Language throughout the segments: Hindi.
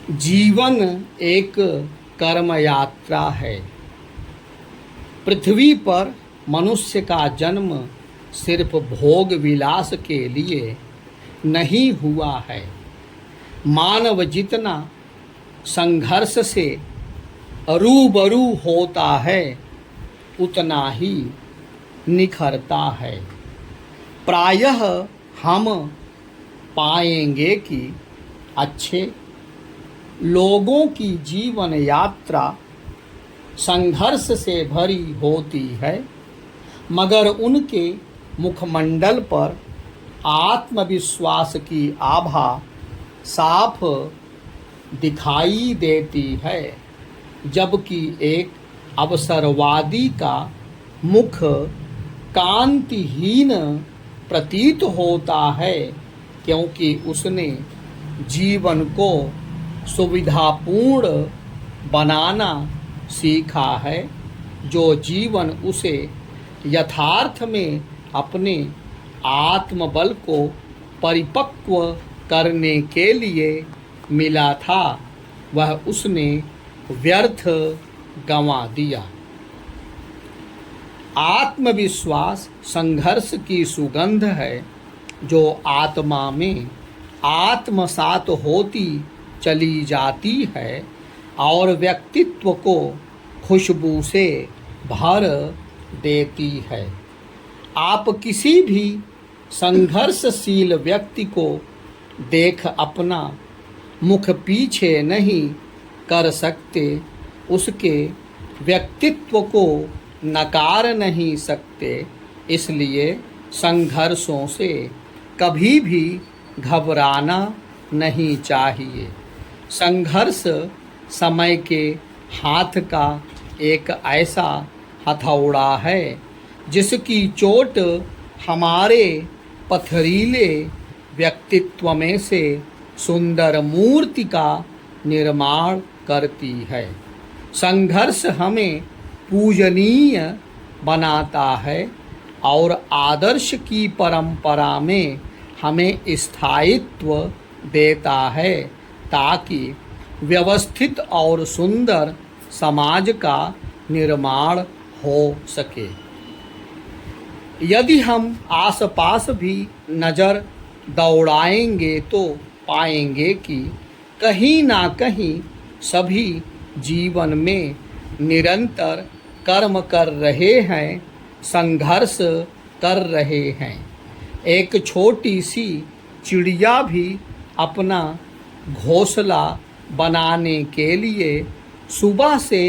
जीवन एक कर्म यात्रा है। पृथ्वी पर मनुष्य का जन्म सिर्फ भोग विलास के लिए नहीं हुआ है। मानव जितना संघर्ष से रूबरू होता है उतना ही निखरता है। प्रायः हम पाएंगे कि अच्छे लोगों की जीवन यात्रा संघर्ष से भरी होती है, मगर उनके मुखमंडल पर आत्मविश्वास की आभा साफ दिखाई देती है, जबकि एक अवसरवादी का मुख कांतिहीन प्रतीत होता है, क्योंकि उसने जीवन को सुविधापूर्ण बनाना सीखा है। जो जीवन उसे यथार्थ में अपने आत्मबल को परिपक्व करने के लिए मिला था, वह उसने व्यर्थ गंवा दिया। आत्मविश्वास संघर्ष की सुगंध है जो आत्मा में आत्मसात होती चली जाती है और व्यक्तित्व को खुशबू से भर देती है। आप किसी भी संघर्षशील व्यक्ति को देख अपना मुख पीछे नहीं कर सकते, उसके व्यक्तित्व को नकार नहीं सकते। इसलिए संघर्षों से कभी भी घबराना नहीं चाहिए। संघर्ष समय के हाथ का एक ऐसा हथौड़ा है जिसकी चोट हमारे पथरीले व्यक्तित्व में से सुंदर मूर्ति का निर्माण करती है। संघर्ष हमें पूजनीय बनाता है और आदर्श की परंपरा में हमें स्थायित्व देता है, ताकि व्यवस्थित और सुंदर समाज का निर्माण हो सके। यदि हम आसपास भी नज़र दौड़ाएंगे तो पाएंगे कि कहीं ना कहीं सभी जीवन में निरंतर कर्म कर रहे हैं, संघर्ष कर रहे हैं। एक छोटी सी चिड़िया भी अपना घोंसला बनाने के लिए सुबह से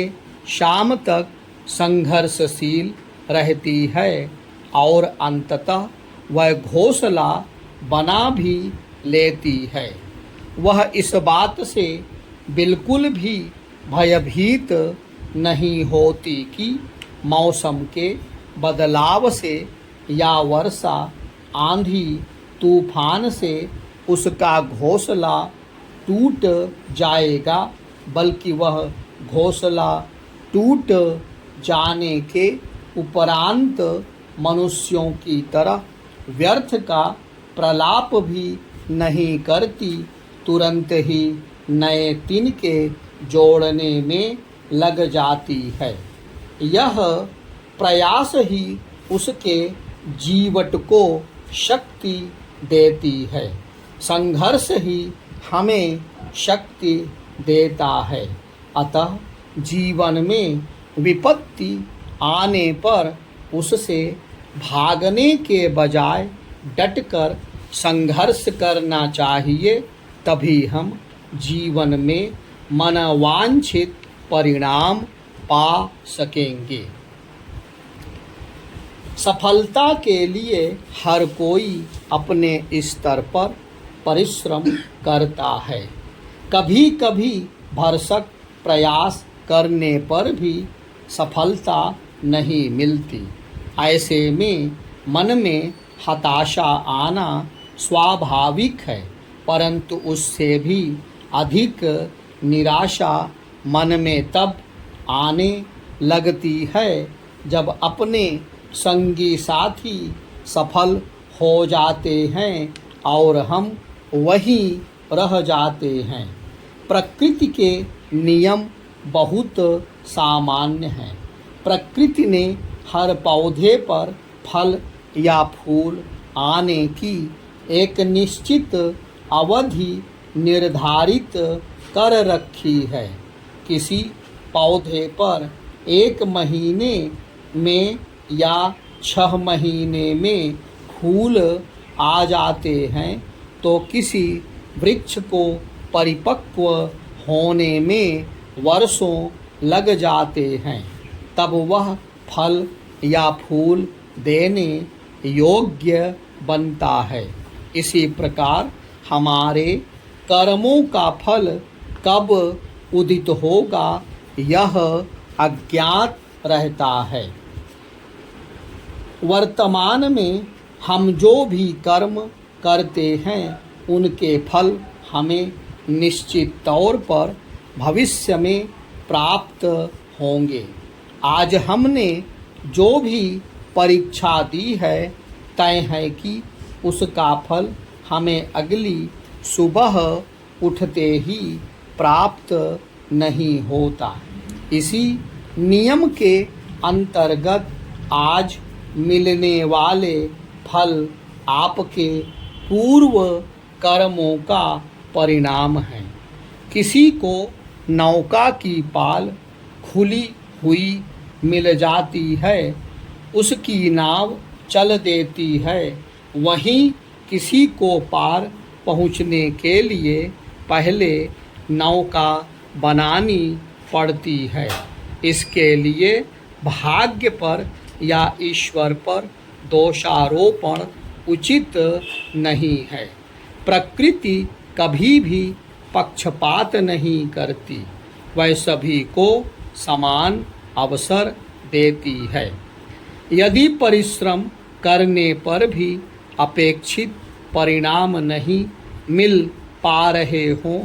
शाम तक संघर्षशील रहती है और अंततः वह घोंसला बना भी लेती है। वह इस बात से बिल्कुल भी भयभीत नहीं होती कि मौसम के बदलाव से या वर्षा, आंधी, तूफान से उसका घोंसला टूट जाएगा, बल्कि वह घोंसला टूट जाने के उपरांत मनुष्यों की तरह व्यर्थ का प्रलाप भी नहीं करती, तुरंत ही नए तिनके जोड़ने में लग जाती है। यह प्रयास ही उसके जीवट को शक्ति देती है। संघर्ष ही हमें शक्ति देता है। अतः जीवन में विपत्ति आने पर उससे भागने के बजाय डटकर संघर्ष करना चाहिए, तभी हम जीवन में मनोवांछित परिणाम पा सकेंगे। सफलता के लिए हर कोई अपने स्तर पर परिश्रम करता है। कभी कभी भरसक प्रयास करने पर भी सफलता नहीं मिलती। ऐसे में मन में हताशा आना स्वाभाविक है, परंतु उससे भी अधिक निराशा मन में तब आने लगती है जब अपने संगी साथी सफल हो जाते हैं और हम वहीं रह जाते हैं। प्रकृति के नियम बहुत सामान्य हैं। प्रकृति ने हर पौधे पर फल या फूल आने की एक निश्चित अवधि निर्धारित कर रखी है। किसी पौधे पर 1 महीने में या 6 महीने में फूल आ जाते हैं, तो किसी वृक्ष को परिपक्व होने में वर्षों लग जाते हैं, तब वह फल या फूल देने योग्य बनता है। इसी प्रकार हमारे कर्मों का फल कब उदित होगा, यह अज्ञात रहता है। वर्तमान में हम जो भी कर्म करते हैं, उनके फल हमें निश्चित तौर पर भविष्य में प्राप्त होंगे। आज हमने जो भी परीक्षा दी है, तय है कि उसका फल हमें अगली सुबह उठते ही प्राप्त नहीं होता। इसी नियम के अंतर्गत आज मिलने वाले फल आपके पूर्व कर्मों का परिणाम है। किसी को नौका की पाल खुली हुई मिल जाती है, उसकी नाव चल देती है। वहीं किसी को पार पहुँचने के लिए पहले नौका बनानी पड़ती है। इसके लिए भाग्य पर या ईश्वर पर दोषारोपण उचित नहीं है। प्रकृति कभी भी पक्षपात नहीं करती, वह सभी को समान अवसर देती है। यदि परिश्रम करने पर भी अपेक्षित परिणाम नहीं मिल पा रहे हों,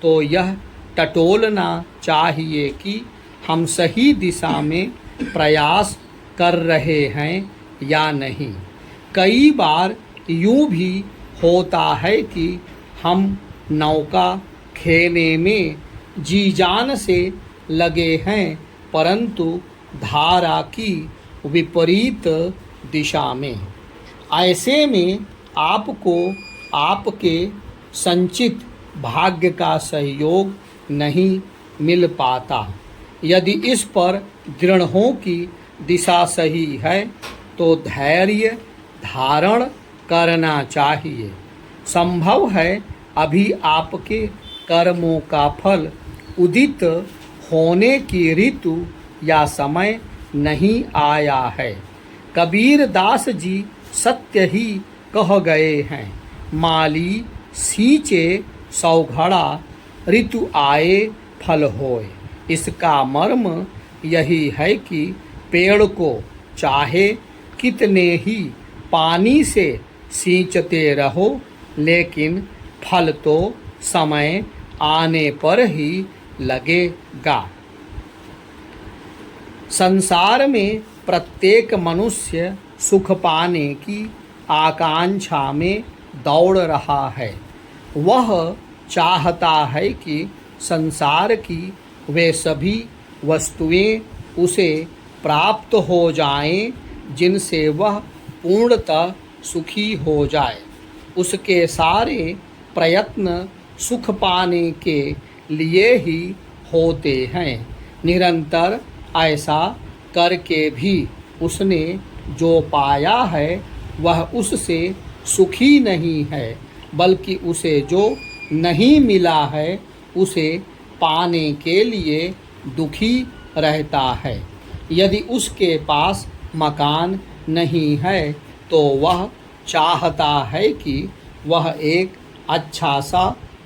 तो यह टटोलना चाहिए कि हम सही दिशा में प्रयास कर रहे हैं या नहीं। कई बार यूँ भी होता है कि हम नौका खेने में जी जान से लगे हैं, परंतु धारा की विपरीत दिशा में। ऐसे में आपको आपके संचित भाग्य का सहयोग नहीं मिल पाता। यदि इस पर दृढ़ हो कि दिशा सही है, तो धैर्य धारण करना चाहिए। संभव है अभी आपके कर्मों का फल उदित होने की ऋतु या समय नहीं आया है। कबीर दास जी सत्य ही कह गए हैं, माली सींचे सौघड़ा ऋतु आए फल होए। इसका मर्म यही है कि पेड़ को चाहे कितने ही पानी से सींचते रहो, लेकिन फल तो समय आने पर ही लगेगा। संसार में प्रत्येक मनुष्य सुख पाने की आकांक्षा में दौड़ रहा है। वह चाहता है कि संसार की वे सभी वस्तुएं उसे प्राप्त हो जाएं, जिनसे वह पूर्णतः सुखी हो जाए। उसके सारे प्रयत्न सुख पाने के लिए ही होते हैं। निरंतर ऐसा करके भी उसने जो पाया है, वह उससे सुखी नहीं है, बल्कि उसे जो नहीं मिला है, उसे पाने के लिए दुखी रहता है। यदि उसके पास मकान नहीं है, तो वह चाहता है कि वह एक अच्छा सा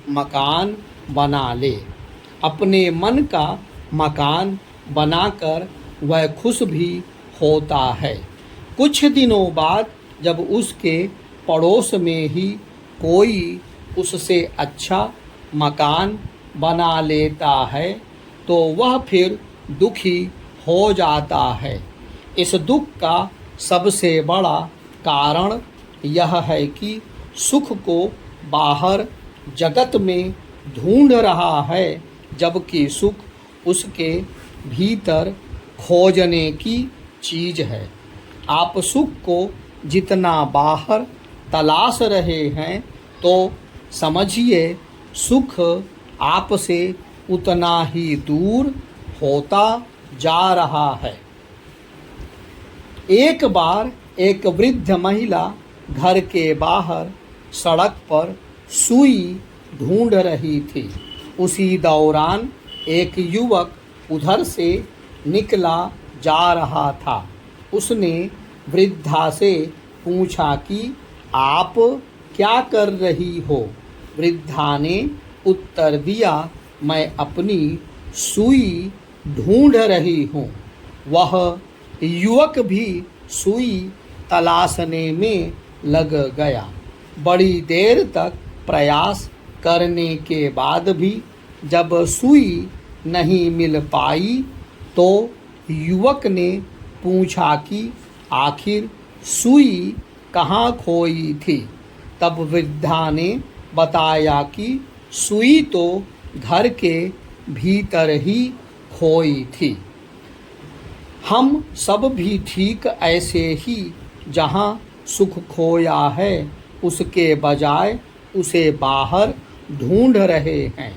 मकान बना ले। अपने मन का मकान बनाकर वह खुश भी होता है। कुछ दिनों बाद जब उसके पड़ोस में ही कोई उससे अच्छा मकान बना लेता है, तो वह फिर दुखी हो जाता है। इस दुख का सबसे बड़ा कारण यह है कि सुख को बाहर जगत में ढूंढ रहा है, जबकि सुख उसके भीतर खोजने की चीज है। आप सुख को जितना बाहर तलाश रहे हैं, तो समझिए सुख आपसे उतना ही दूर होता जा रहा है। एक बार एक वृद्ध महिला घर के बाहर सड़क पर सुई ढूंढ रही थी। उसी दौरान एक युवक उधर से निकला जा रहा था। उसने वृद्धा से पूछा कि आप क्या कर रही हो? वृद्धा ने उत्तर दिया, मैं अपनी सुई ढूंढ रही हूँ। वह युवक भी सुई तलाशने में लग गया। बड़ी देर तक प्रयास करने के बाद भी जब सुई नहीं मिल पाई, तो युवक ने पूछा कि आखिर सुई कहाँ खोई थी? तब वृद्धा ने बताया कि सुई तो घर के भीतर ही खोई थी। हम सब भी ठीक ऐसे ही जहाँ सुख खोया है, उसके बजाय उसे बाहर ढूंढ रहे हैं।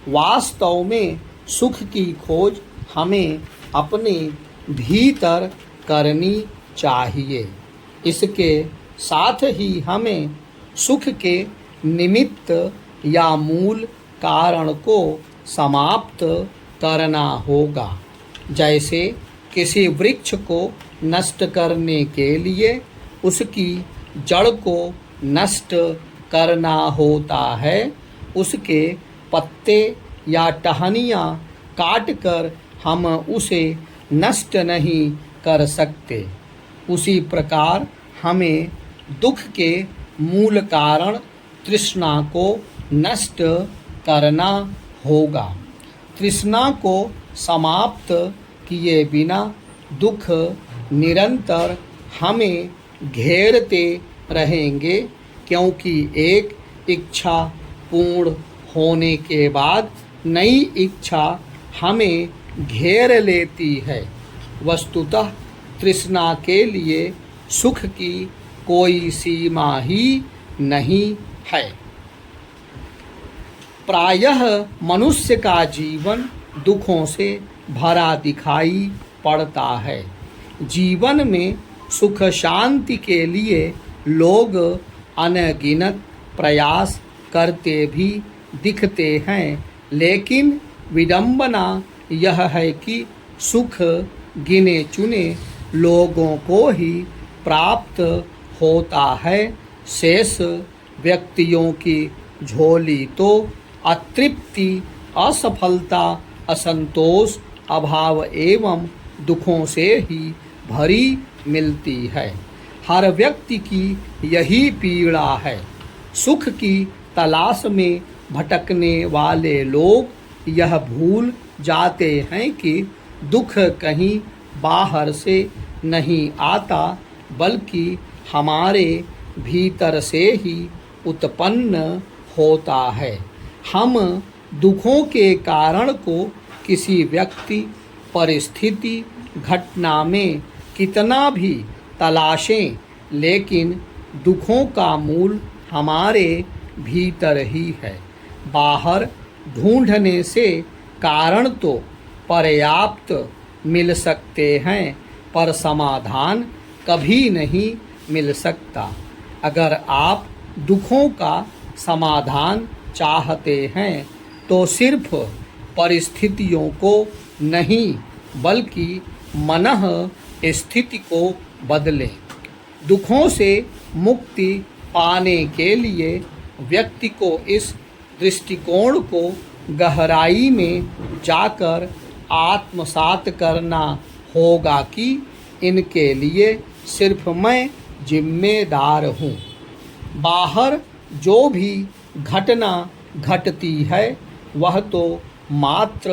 वास्तव में सुख की खोज हमें अपने भीतर करनी चाहिए। इसके साथ ही हमें सुख के निमित्त या मूल कारण को समाप्त करना होगा। जैसे किसी वृक्ष को नष्ट करने के लिए उसकी जड़ को नष्ट करना होता है, उसके पत्ते या टहनियाँ काटकर हम उसे नष्ट नहीं कर सकते। उसी प्रकार हमें दुख के मूल कारण तृष्णा को नष्ट करना होगा। तृष्णा को समाप्त किए बिना दुख निरंतर हमें घेरते रहेंगे, क्योंकि एक इच्छा पूर्ण होने के बाद नई इच्छा हमें घेर लेती है। वस्तुतः तृष्णा के लिए सुख की कोई सीमा ही नहीं है। प्रायः मनुष्य का जीवन दुखों से भरा दिखाई पड़ता है। जीवन में सुख शांति के लिए लोग अनगिनत प्रयास करते भी दिखते हैं, लेकिन विडंबना यह है कि सुख गिने चुने लोगों को ही प्राप्त होता है। शेष व्यक्तियों की झोली तो अतृप्ति, असफलता, असंतोष, अभाव एवं दुखों से ही भरी मिलती है। हर व्यक्ति की यही पीड़ा है। सुख की तलाश में भटकने वाले लोग यह भूल जाते हैं कि दुख कहीं बाहर से नहीं आता, बल्कि हमारे भीतर से ही उत्पन्न होता है। हम दुखों के कारण को किसी व्यक्ति, परिस्थिति, घटना में कितना भी तलाशें, लेकिन दुखों का मूल हमारे भीतर ही है। बाहर ढूंढने से कारण तो पर्याप्त मिल सकते हैं, पर समाधान कभी नहीं मिल सकता। अगर आप दुखों का समाधान चाहते हैं, तो सिर्फ परिस्थितियों को नहीं, बल्कि मनः स्थिति को बदलें। दुखों से मुक्ति पाने के लिए व्यक्ति को इस दृष्टिकोण को गहराई में जाकर आत्मसात करना होगा कि इनके लिए सिर्फ मैं जिम्मेदार हूँ। बाहर जो भी घटना घटती है, वह तो मात्र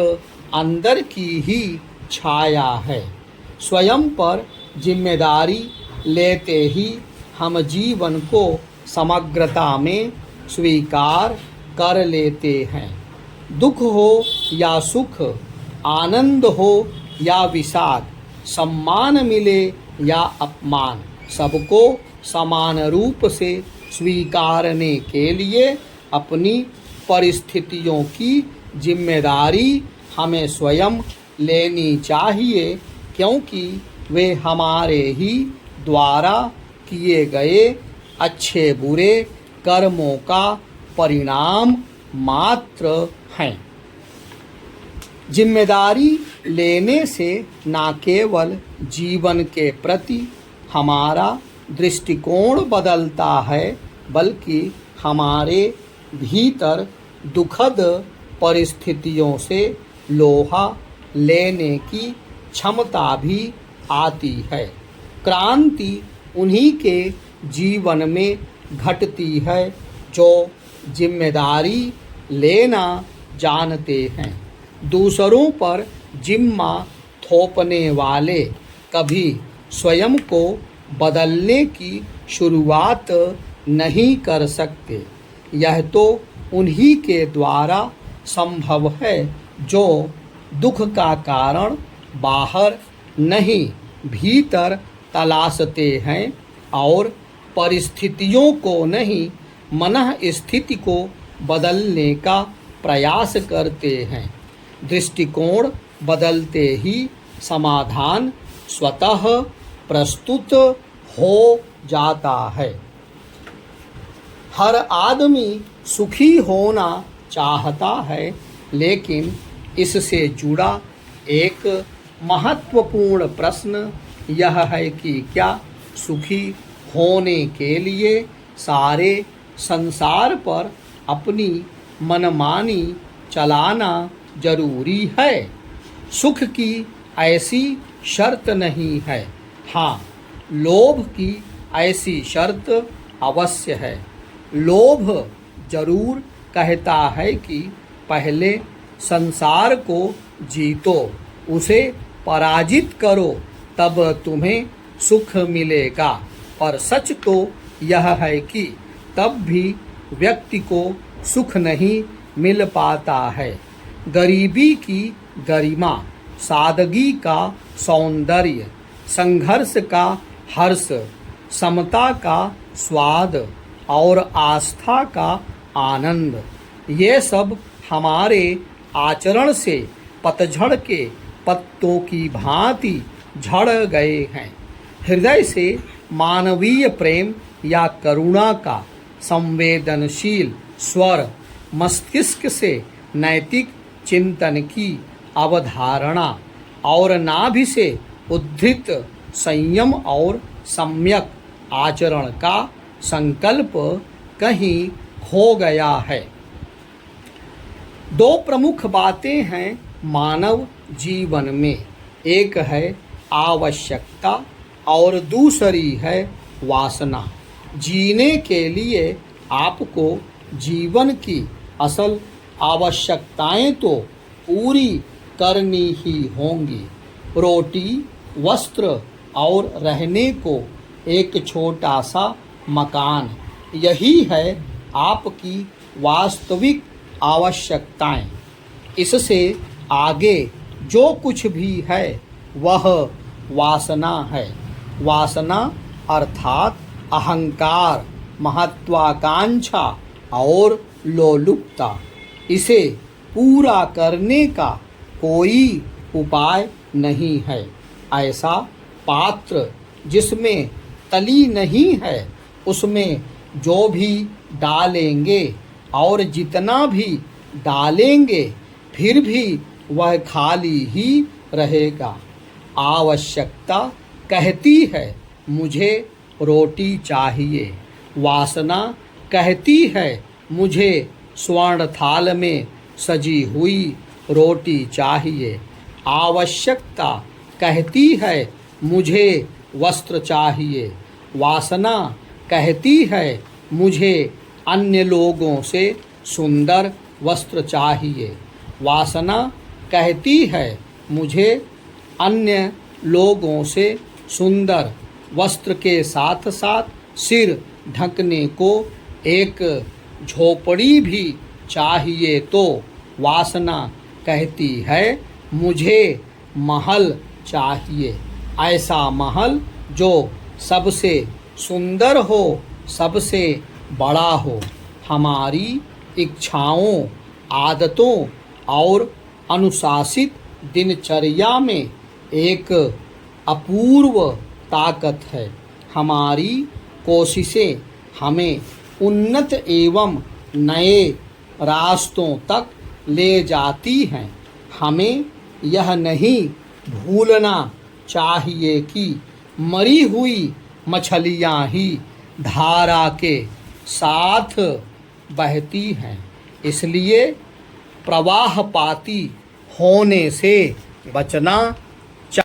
अंदर की ही छाया है। स्वयं पर जिम्मेदारी लेते ही हम जीवन को समग्रता में स्वीकार कर लेते हैं। दुख हो या सुख, आनंद हो या विषाद, सम्मान मिले या अपमान, सबको समान रूप से स्वीकारने के लिए अपनी परिस्थितियों की जिम्मेदारी हमें स्वयं लेनी चाहिए, क्योंकि वे हमारे ही द्वारा किए गए अच्छे बुरे कर्मों का परिणाम मात्र हैं। जिम्मेदारी लेने से न केवल जीवन के प्रति हमारा दृष्टिकोण बदलता है, बल्कि हमारे भीतर दुखद परिस्थितियों से लोहा लेने की क्षमता भी आती है। क्रांति उन्हीं के जीवन में घटती है जो जिम्मेदारी लेना जानते हैं। दूसरों पर जिम्मा थोपने वाले कभी स्वयं को बदलने की शुरुआत नहीं कर सकते। यह तो उन्हीं के द्वारा संभव है जो दुख का कारण बाहर नहीं भीतर तलाशते हैं और परिस्थितियों को नहीं मनः स्थिति को बदलने का प्रयास करते हैं। दृष्टिकोण बदलते ही समाधान स्वतः प्रस्तुत हो जाता है। हर आदमी सुखी होना चाहता है, लेकिन इससे जुड़ा एक महत्वपूर्ण प्रश्न यह है कि क्या सुखी होने के लिए सारे संसार पर अपनी मनमानी चलाना जरूरी है? सुख की ऐसी शर्त नहीं है। हाँ, लोभ की ऐसी शर्त अवश्य है। लोभ जरूर कहता है कि पहले संसार को जीतो, उसे पराजित करो, तब तुम्हें सुख मिलेगा। पर सच तो यह है कि तब भी व्यक्ति को सुख नहीं मिल पाता है। गरीबी की गरिमा, सादगी का सौंदर्य, संघर्ष का हर्ष, समता का स्वाद और आस्था का आनंद, ये सब हमारे आचरण से पतझड़ के पत्तों की भांति झड़ गए हैं। हृदय से मानवीय प्रेम या करुणा का संवेदनशील स्वर, मस्तिष्क से नैतिक चिंतन की अवधारणा और नाभि से उद्धृत संयम और सम्यक आचरण का संकल्प कहीं खो गया है। दो प्रमुख बातें हैं मानव जीवन में, एक है आवश्यकता और दूसरी है वासना। जीने के लिए आपको जीवन की असल आवश्यकताएं तो पूरी करनी ही होंगी। रोटी, वस्त्र और रहने को एक छोटा सा मकान, यही है आपकी वास्तविक आवश्यकताएं। इससे आगे जो कुछ भी है वह वासना है। वासना अर्थात अहंकार, महत्वाकांक्षा और लोलुपता। इसे पूरा करने का कोई उपाय नहीं है। ऐसा पात्र जिसमें तली नहीं है, उसमें जो भी डालेंगे और जितना भी डालेंगे फिर भी वह खाली ही रहेगा। आवश्यकता कहती है मुझे रोटी चाहिए, वासना कहती है मुझे स्वर्ण थाल में सजी हुई रोटी चाहिए। आवश्यकता कहती है मुझे वस्त्र चाहिए, वासना कहती है मुझे अन्य लोगों से सुंदर वस्त्र चाहिए। वासना कहती है मुझे अन्य लोगों से सुंदर वस्त्र के साथ साथ सिर ढकने को एक झोपड़ी भी चाहिए तो वासना कहती है मुझे महल चाहिए। ऐसा महल जो सबसे सुंदर हो, सबसे बड़ा हो। हमारी इच्छाओं, आदतों और अनुशासित दिनचर्या में एक अपूर्व ताकत है। हमारी कोशिशें हमें उन्नत एवं नए रास्तों तक ले जाती हैं। हमें यह नहीं भूलना चाहिए कि मरी हुई मछलियाँ ही धारा के साथ बहती हैं। इसलिए प्रवाहपाती होने से बचना